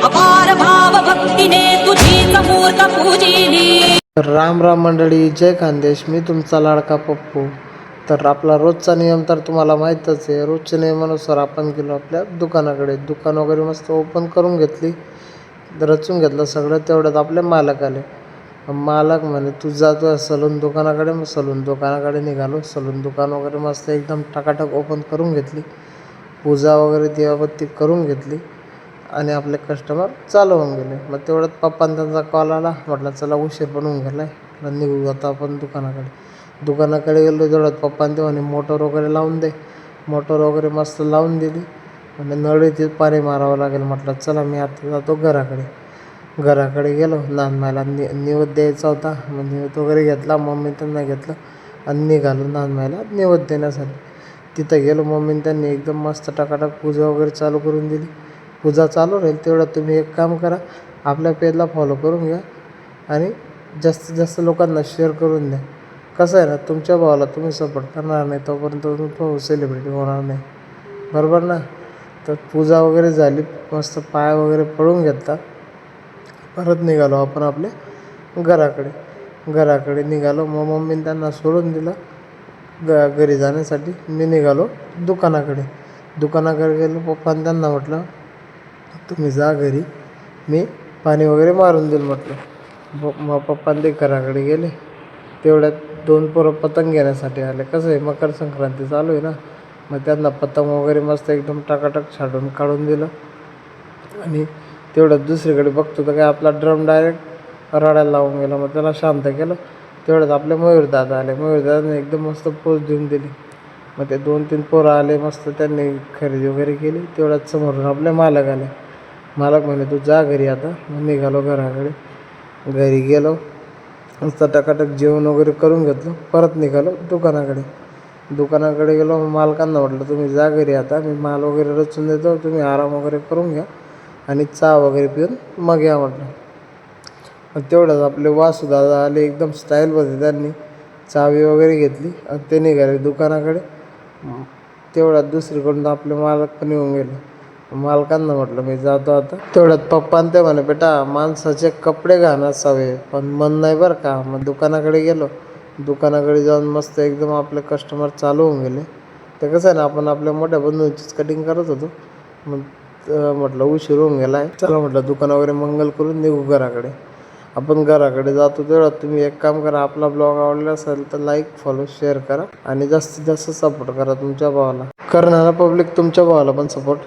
अपार भाव भक्तीने तुझीच मूर्त पूजिली. राम राम मंडळी, जय खानदेश. मी तुमचा लाडका पप्पू. तर आपला रोजचा नियम तर तुम्हाला माहीतच आहे. रोजच्या नियमानुसार आपण गेलो आपल्या दुकानाकडे. दुकान वगैरे मस्त ओपन करून घेतली, रचून घेतलं सगळं. तेवढ्यात आपले मालक आले. मालक म्हणे तू जातो सलून दुकानाकडे. मग सलून दुकानाकडे निघालो. सलून दुकान वगैरे मस्त एकदम टकाटक ओपन करून घेतली. पूजा वगैरे दिवाबत्ती करून घेतली आणि आपले कस्टमर चालू होऊन गेले. मग तेवढ्यात पप्पांना त्यांचा कॉल आला. म्हटलं चला उशीर पण होऊन गेला आहे, निघू आता आपण दुकानाकडे गेलो. तेवढ्यात पप्पांना ते म्हणे मोटर वगैरे लावून दे. मोटर वगैरे मस्त लावून दिली. म्हणजे नळीत पाणी मारावं लागेल. म्हटलं चला मी आता जातो घराकडे गेलो. नांदमायला निवेद द्यायचा होता. मग निवेद वगैरे घेतला. मम्मी त्यांना घेतलं आणि निघालो नांदमायला निवेद देण्यासाठी. तिथं गेलो. मम्मीने त्यांनी एकदम मस्त टकाटक पूजा वगैरे चालू करून दिली. पूजा चालू राहील तेवढं तुम्ही एक काम करा, आपल्या पेजला फॉलो करून घ्या आणि जास्तीत जास्त लोकांना शेअर करून द्या. कसं आहे ना, तुमच्या भावाला तुम्ही सपोर्ट करणार नाही तोपर्यंत तो सेलिब्रिटी होणार नाही, बरोबर ना. तर पूजा वगैरे झाली, मस्त पाय वगैरे पडून घेतला. परत निघालो आपण आपल्या घराकडे निघालो. मग मम्मीने त्यांना सोडून दिलं घरी जाण्यासाठी. मी निघालो दुकानाकडे गेलो. पप्पाने त्यांना म्हटलं तुम्ही जा घरी, मी पाणी वगैरे मारून देईल म्हटलं. मग पप्पाने ते घराकडे गेले. तेवढ्यात 2 पोरं पतंग घेण्यासाठी आले. कसं आहे, मकर संक्रांती चालू आहे ना. मग त्यांना पतंग वगैरे मस्त एकदम टकाटक छाडून काढून दिलं. आणि तेवढ्यात दुसरीकडे बघतो तर काय आपला ड्रम डायरेक्ट रडायला लावून गेला. मग त्याला शांत केलं. तेवढ्यात आपले मयूरदादा आले. मयूरदादाने एकदम मस्त पोच देऊन दिली. मग ते 2-3 पोरं आले. मस्त त्यांनी खरेदी वगैरे केली. तेवढ्यात समोरून आपले मालक आले. मालक म्हणे तू जा घरी आता. मग निघालो घरी गेलो. मस्त टकाटक जेवण वगैरे करून घेतलं. परत निघालो दुकानाकडे गेलो. मालकांना म्हटलं तुम्ही जा घरी आता, मी माल वगैरे रचून देतो, तुम्ही आराम वगैरे करून घ्या आणि चहा वगैरे पिऊन मग या म्हटलं. मग तेवढ्याच आपले वासुदादा आले. एकदम स्टाईलमध्ये त्यांनी चावी वगैरे घेतली आणि ते निघाले दुकानाकडे. तेवढ्यात दुसरीकडून आपले मालक पण येऊन गेले. मालकांना म्हटलं मी जातो आता. तेवढ्यात पप्पांना ते म्हणे बेटा माणसाचे कपडे घाण असावे पण मन नाही बरं का. मग दुकानाकडे जाऊन मस्त एकदम आपले कस्टमर चालू होऊन गेले. ते कसं आहे ना, आपण आपल्या मोठ्या बंधूंचीच कटिंग करत होतो. मग म्हटलं उशीर होऊन गेला आहे, चला म्हटलं दुकान वगैरे मंगल करून निघू घराकडे. आपण घराकडे जातो तेवढ्यात तुम्ही एक काम करा, आपला ब्लॉग आवडला असेल तर लाईक फॉलो शेअर करा आणि जास्तीत जास्त सपोर्ट करा तुमच्या भावाला. करणारा पब्लिक तुमच्या भावाला पण सपोर्ट